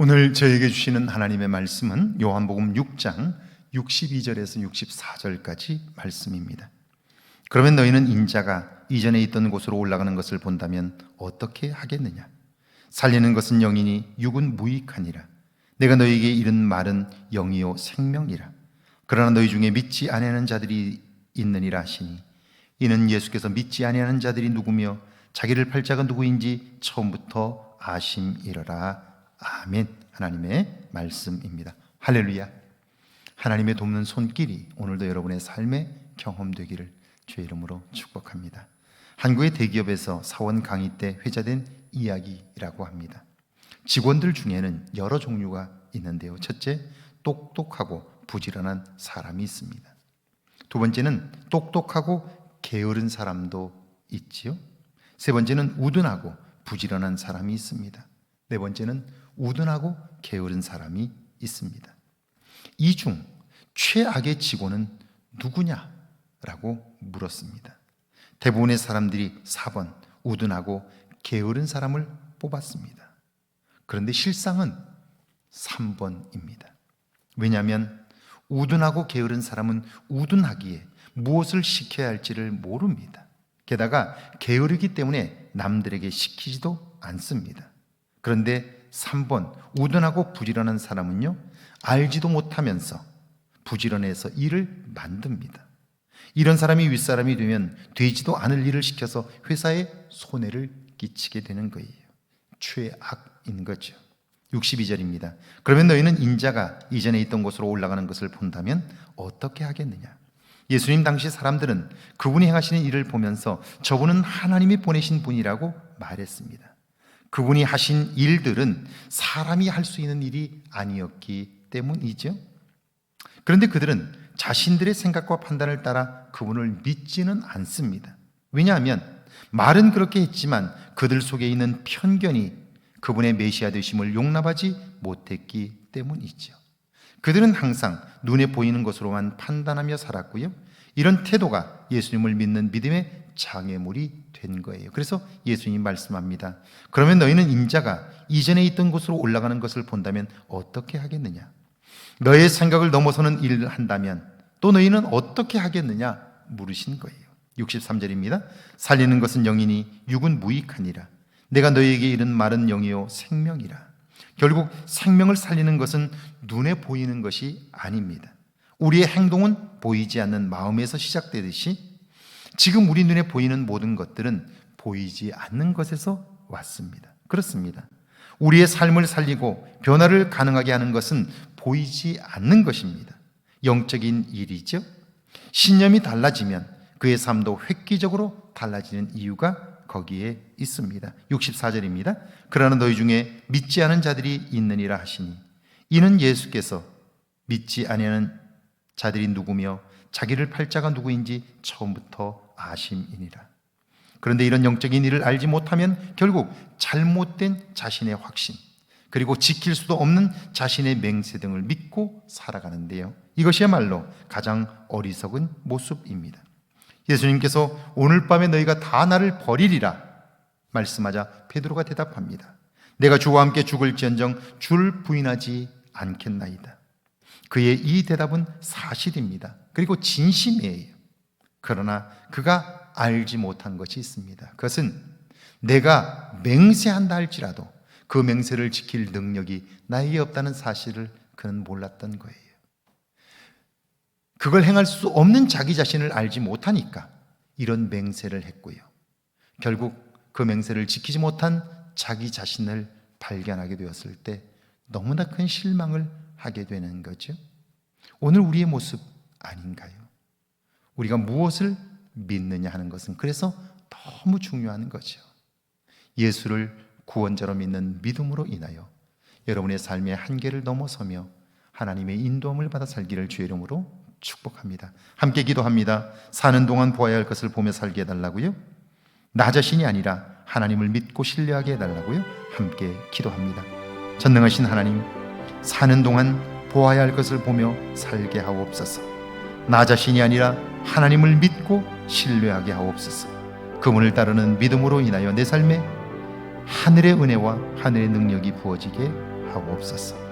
오늘 저에게 주시는 하나님의 말씀은 요한복음 6장 62절에서 64절까지 말씀입니다. 그러면 너희는 인자가 이전에 있던 곳으로 올라가는 것을 본다면 어떻게 하겠느냐? 살리는 것은 영이니 육은 무익하니라. 내가 너희에게 이른 말은 영이요 생명이라. 그러나 너희 중에 믿지 아니하는 자들이 있느니라 하시니, 이는 예수께서 믿지 아니하는 자들이 누구며 자기를 팔 자가 누구인지 처음부터 아심이러라. 아멘. 하나님의 말씀입니다. 할렐루야. 하나님의 돕는 손길이 오늘도 여러분의 삶에 경험되기를 주의 이름으로 축복합니다. 한국의 대기업에서 사원 강의 때 회자된 이야기라고 합니다. 직원들 중에는 여러 종류가 있는데요. 첫째, 똑똑하고 부지런한 사람이 있습니다. 두 번째는 똑똑하고 게으른 사람도 있지요. 세 번째는 우둔하고 부지런한 사람이 있습니다. 네 번째는 우둔하고 게으른 사람이 있습니다. 이 중 최악의 직원은 누구냐라고 물었습니다. 대부분의 사람들이 4번 우둔하고 게으른 사람을 뽑았습니다. 그런데 실상은 3번입니다. 왜냐하면 우둔하고 게으른 사람은 우둔하기에 무엇을 시켜야 할지를 모릅니다. 게다가 게으르기 때문에 남들에게 시키지도 않습니다. 그런데 3번 우둔하고 부지런한 사람은요, 알지도 못하면서 부지런해서 일을 만듭니다. 이런 사람이 윗사람이 되면 되지도 않을 일을 시켜서 회사에 손해를 끼치게 되는 거예요. 최악인 거죠. 62절입니다. 그러면 너희는 인자가 이전에 있던 곳으로 올라가는 것을 본다면 어떻게 하겠느냐? 예수님 당시 사람들은 그분이 행하시는 일을 보면서 저분은 하나님이 보내신 분이라고 말했습니다. 그분이 하신 일들은 사람이 할 수 있는 일이 아니었기 때문이죠. 그런데 그들은 자신들의 생각과 판단을 따라 그분을 믿지는 않습니다. 왜냐하면 말은 그렇게 했지만 그들 속에 있는 편견이 그분의 메시아 되심을 용납하지 못했기 때문이죠. 그들은 항상 눈에 보이는 것으로만 판단하며 살았고요, 이런 태도가 예수님을 믿는 믿음의 장애물이 된 거예요. 그래서 예수님이 말씀합니다. 그러면 너희는 인자가 이전에 있던 곳으로 올라가는 것을 본다면 어떻게 하겠느냐? 너의 생각을 넘어서는 일을 한다면 또 너희는 어떻게 하겠느냐? 물으신 거예요. 63절입니다. 살리는 것은 영이니 육은 무익하니라. 내가 너희에게 이른 말은 영이요 생명이라. 결국 생명을 살리는 것은 눈에 보이는 것이 아닙니다. 우리의 행동은 보이지 않는 마음에서 시작되듯이 지금 우리 눈에 보이는 모든 것들은 보이지 않는 것에서 왔습니다. 그렇습니다. 우리의 삶을 살리고 변화를 가능하게 하는 것은 보이지 않는 것입니다. 영적인 일이죠. 신념이 달라지면 그의 삶도 획기적으로 달라지는 이유가 거기에 있습니다. 64절입니다. 그러나 너희 중에 믿지 않은 자들이 있느니라 하시니, 이는 예수께서 믿지 아니하는 자들이 누구며 자기를 팔 자가 누구인지 처음부터 아심이니라. 그런데 이런 영적인 일을 알지 못하면 결국 잘못된 자신의 확신, 그리고 지킬 수도 없는 자신의 맹세 등을 믿고 살아가는데요, 이것이야말로 가장 어리석은 모습입니다. 예수님께서 오늘 밤에 너희가 다 나를 버리리라 말씀하자 베드로가 대답합니다. 내가 주와 함께 죽을지언정 주를 부인하지 않겠나이다. 그의 이 대답은 사실입니다. 그리고 진심이에요. 그러나 그가 알지 못한 것이 있습니다. 그것은 내가 맹세한다 할지라도 그 맹세를 지킬 능력이 나에게 없다는 사실을 그는 몰랐던 거예요. 그걸 행할 수 없는 자기 자신을 알지 못하니까 이런 맹세를 했고요, 결국 그 맹세를 지키지 못한 자기 자신을 발견하게 되었을 때 너무나 큰 실망을 하게 되는 거죠. 오늘 우리의 모습 아닌가요? 우리가 무엇을 믿느냐 하는 것은 그래서 너무 중요한 거죠. 예수를 구원자로 믿는 믿음으로 인하여 여러분의 삶의 한계를 넘어서며 하나님의 인도함을 받아 살기를 주의 이름으로 축복합니다. 함께 기도합니다. 사는 동안 보아야 할 것을 보며 살게 해달라고요? 나 자신이 아니라 하나님을 믿고 신뢰하게 해달라고요? 함께 기도합니다. 전능하신 하나님, 사는 동안 보아야 할 것을 보며 살게 하옵소서. 나 자신이 아니라 하나님을 믿고 신뢰하게 하옵소서. 그분을 따르는 믿음으로 인하여 내 삶에 하늘의 은혜와 하늘의 능력이 부어지게 하옵소서.